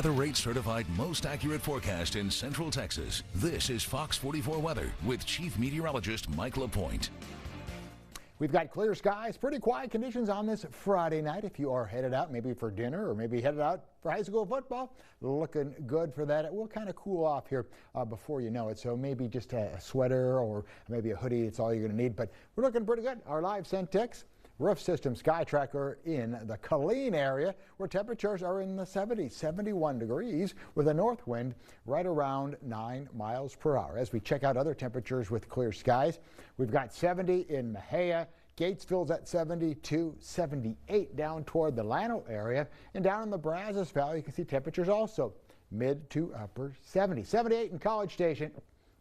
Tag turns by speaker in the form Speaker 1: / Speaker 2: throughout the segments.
Speaker 1: Weather Rate certified most accurate forecast in Central Texas. This is Fox 44 Weather with Chief Meteorologist Mike LaPoint.
Speaker 2: We've got clear skies, pretty quiet conditions on this Friday night. If you are headed out maybe for dinner or maybe headed out for high school football, looking good for that. It will kind of cool off here before you know it. So maybe just a sweater or maybe a hoodie. It's all you're going to need. But we're looking pretty good. Our live Centix roof system sky tracker in the Killeen area where temperatures are in the 70s, 71 degrees with a north wind right around 9 miles per hour. As we check out other temperatures with clear skies, we've got 70 in Mejia. Gatesville's at 72, 78 down toward the Llano area, and down in the Brazos Valley you can see temperatures also mid to upper 70s. 78 in College Station.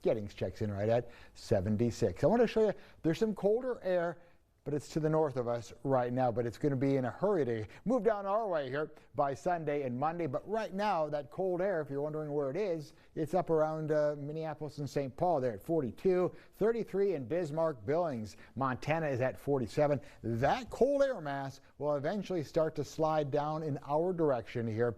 Speaker 2: Giddings checks in right at 76. I want to show you there's some colder air, but it's to the north of us right now, but it's going to be in a hurry to move down our way here by Sunday and Monday. But right now, that cold air, if you're wondering where it is, it's up around Minneapolis and St. Paul there at 42, 33 in Bismarck, Billings. Montana is at 47. That cold air mass will eventually start to slide down in our direction here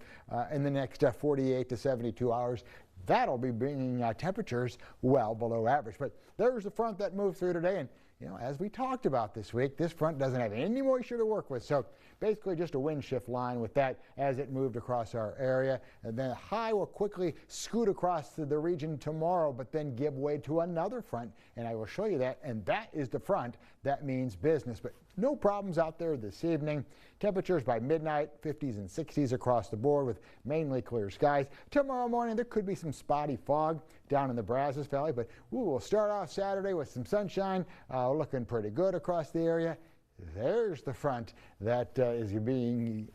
Speaker 2: in the next 48 to 72 hours. That'll be bringing temperatures well below average. But there's the front that moved through today, and you know, as we talked about this week, this front doesn't have any moisture to work with. So basically just a wind shift line with that as it moved across our area. And then the high will quickly scoot across the region tomorrow, but then give way to another front. And I will show you that. And that is the front. That means business. But no problems out there this evening. Temperatures by midnight, 50s and 60s across the board with mainly clear skies. Tomorrow morning, there could be some spotty fog down in the Brazos Valley, but we will start off Saturday with some sunshine, looking pretty good across the area. There's the front that is being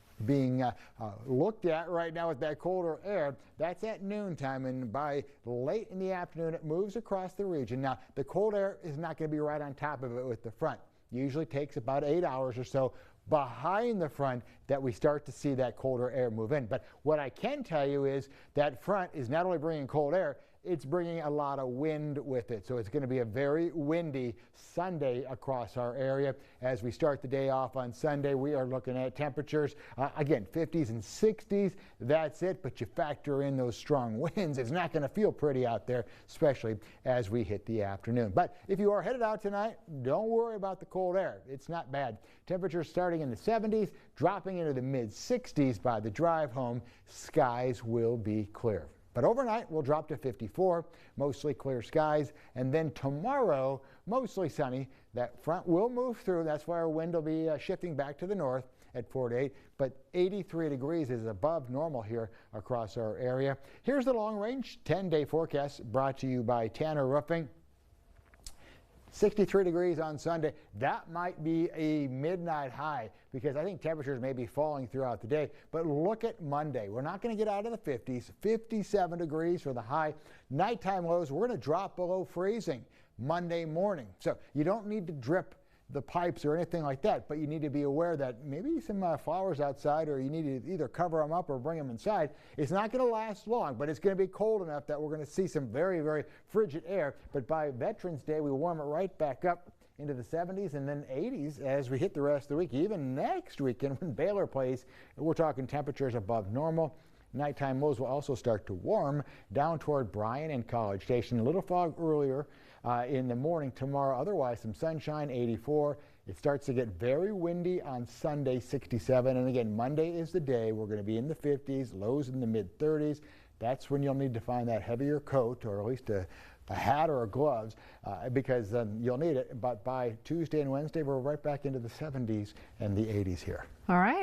Speaker 2: looked at right now with that colder air. That's at noontime, and by late in the afternoon, it moves across the region. Now, the cold air is not going to be right on top of it with the front. Usually takes about 8 hours or so behind the front that we start to see that colder air move in. But what I can tell you is that front is not only bringing cold air, it's bringing a lot of wind with it. So it's going to be a very windy Sunday across our area. As we start the day off on Sunday, we are looking at temperatures, again, 50s and 60s. That's it. But you factor in those strong winds. It's not going to feel pretty out there, especially as we hit the afternoon. But if you are headed out tonight, don't worry about the cold air. It's not bad. Temperatures starting in the 70s, dropping into the mid 60s by the drive home. Skies will be clear. But overnight, we'll drop to 54, mostly clear skies. And then tomorrow, mostly sunny. That front will move through. That's why our wind will be shifting back to the north at 4 to 8. But 83 degrees is above normal here across our area. Here's the long-range 10-day forecast brought to you by Tanner Roofing. 63 degrees on Sunday. That might be a midnight high because I think temperatures may be falling throughout the day. But look at Monday. We're not going to get out of the 50s. 57 degrees for the high. Nighttime lows, we're going to drop below freezing Monday morning. So you don't need to drip the pipes or anything like that, but you need to be aware that maybe some flowers outside, or you need to either cover them up or bring them inside. It's not going to last long, but it's going to be cold enough that we're going to see some very, very frigid air. But by Veterans Day, we warm it right back up into the 70s and then 80s as we hit the rest of the week. Even next weekend when Baylor plays, we're talking temperatures above normal. Nighttime lows will also start to warm down toward Bryan and College Station. A little fog earlier in the morning tomorrow. Otherwise, some sunshine, 84. It starts to get very windy on Sunday, 67. And again, Monday is the day we're going to be in the 50s, lows in the mid-30s. That's when you'll need to find that heavier coat, or at least a hat or gloves, because you'll need it. But by Tuesday and Wednesday, we're right back into the 70s and the 80s here.
Speaker 3: All right.